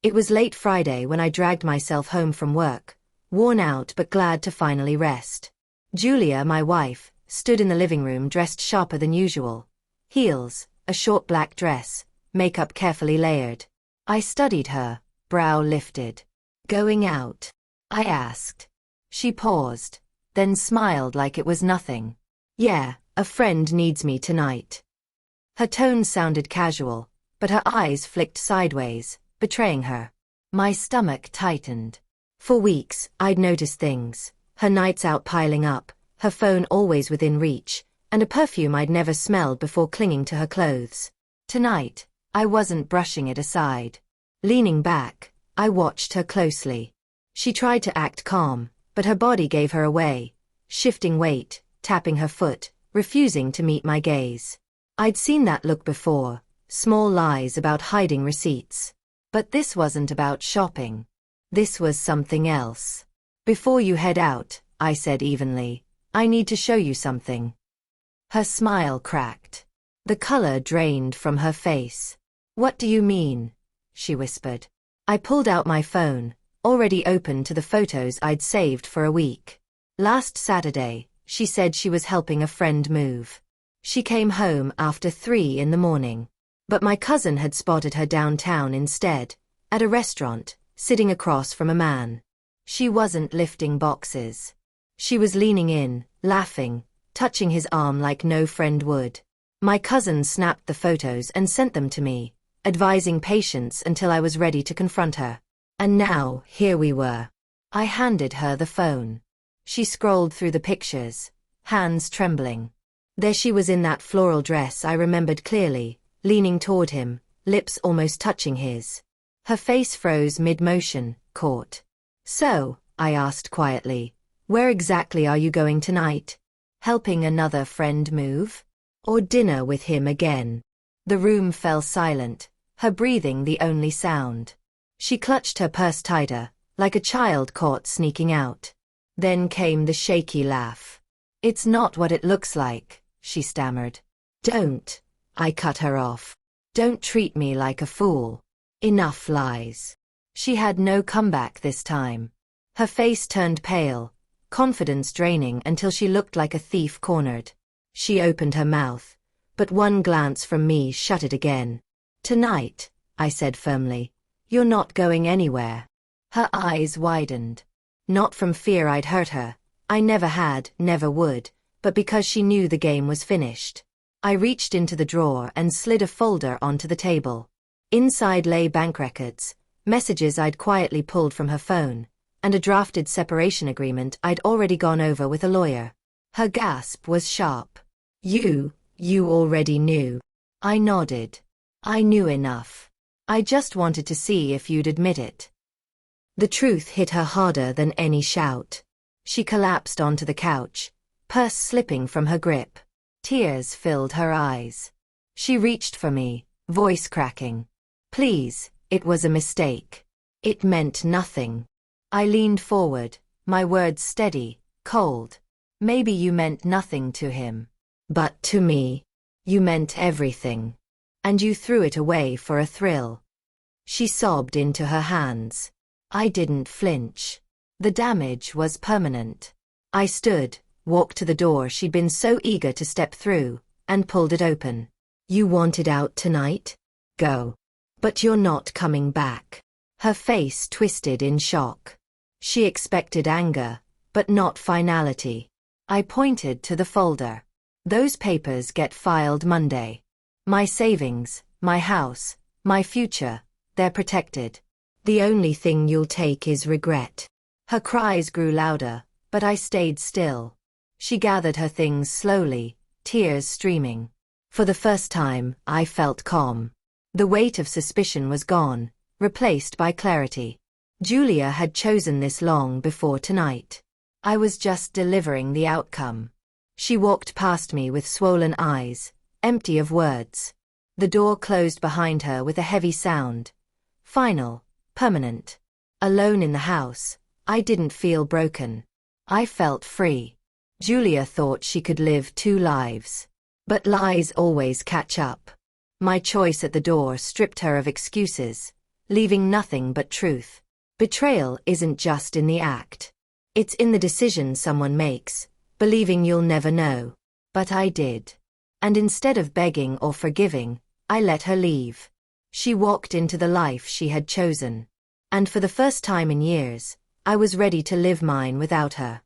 It was late Friday when I dragged myself home from work, worn out but glad to finally rest. Julia, my wife, stood in the living room dressed sharper than usual. Heels, a short black dress, makeup carefully layered. I studied her, brow lifted. "Going out?" I asked. She paused, then smiled like it was nothing. "Yeah, a friend needs me tonight." Her tone sounded casual, but her eyes flicked sideways, betraying her. My stomach tightened. For weeks, I'd noticed things: her nights out piling up, her phone always within reach, and a perfume I'd never smelled before clinging to her clothes. Tonight, I wasn't brushing it aside. Leaning back, I watched her closely. She tried to act calm, but her body gave her away, shifting weight, tapping her foot, refusing to meet my gaze. I'd seen that look before, small lies about hiding receipts. But this wasn't about shopping. This was something else. "Before you head out," I said evenly, "I need to show you something." Her smile cracked. The color drained from her face. "What do you mean?" she whispered. I pulled out my phone, already open to the photos I'd saved for a week. Last Saturday, she said she was helping a friend move. She came home after 3 in the morning. But my cousin had spotted her downtown instead, at a restaurant, sitting across from a man. She wasn't lifting boxes. She was leaning in, laughing, touching his arm like no friend would. My cousin snapped the photos and sent them to me, advising patience until I was ready to confront her. And now, here we were. I handed her the phone. She scrolled through the pictures, hands trembling. There she was in that floral dress I remembered clearly, leaning toward him, lips almost touching his. Her face froze mid-motion, caught. "So," I asked quietly, "where exactly are you going tonight? Helping another friend move? Or dinner with him again?" The room fell silent, her breathing the only sound. She clutched her purse tighter, like a child caught sneaking out. Then came the shaky laugh. "It's not what it looks like," she stammered. "Don't," I cut her off. "Don't treat me like a fool. Enough lies." She had no comeback this time. Her face turned pale, confidence draining until she looked like a thief cornered. She opened her mouth, but one glance from me shut it again. "Tonight," I said firmly. "You're not going anywhere." Her eyes widened. Not from fear I'd hurt her. I never had, never would, but because she knew the game was finished. I reached into the drawer and slid a folder onto the table. Inside lay bank records, messages I'd quietly pulled from her phone, and a drafted separation agreement I'd already gone over with a lawyer. Her gasp was sharp. You already knew." I nodded. "I knew enough. I just wanted to see if you'd admit it." The truth hit her harder than any shout. She collapsed onto the couch, purse slipping from her grip. Tears filled her eyes. She reached for me, voice cracking. "Please, it was a mistake. It meant nothing." I leaned forward, my words steady, cold. "Maybe you meant nothing to him. But to me, you meant everything. And you threw it away for a thrill." She sobbed into her hands. I didn't flinch. The damage was permanent. I stood, walked to the door she'd been so eager to step through, and pulled it open. "You wanted out tonight? Go. But you're not coming back." Her face twisted in shock. She expected anger, but not finality. I pointed to the folder. "Those papers get filed Monday. My savings, my house, my future, they're protected. The only thing you'll take is regret." Her cries grew louder, but I stayed still. She gathered her things slowly, tears streaming. For the first time, I felt calm. The weight of suspicion was gone, replaced by clarity. Julia had chosen this long before tonight. I was just delivering the outcome. She walked past me with swollen eyes, empty of words. The door closed behind her with a heavy sound. Final, permanent. Alone in the house, I didn't feel broken. I felt free. Julia thought she could live 2 lives. But lies always catch up. My choice at the door stripped her of excuses, leaving nothing but truth. Betrayal isn't just in the act. It's in the decision someone makes, believing you'll never know. But I did. And instead of begging or forgiving, I let her leave. She walked into the life she had chosen. And for the first time in years, I was ready to live mine without her.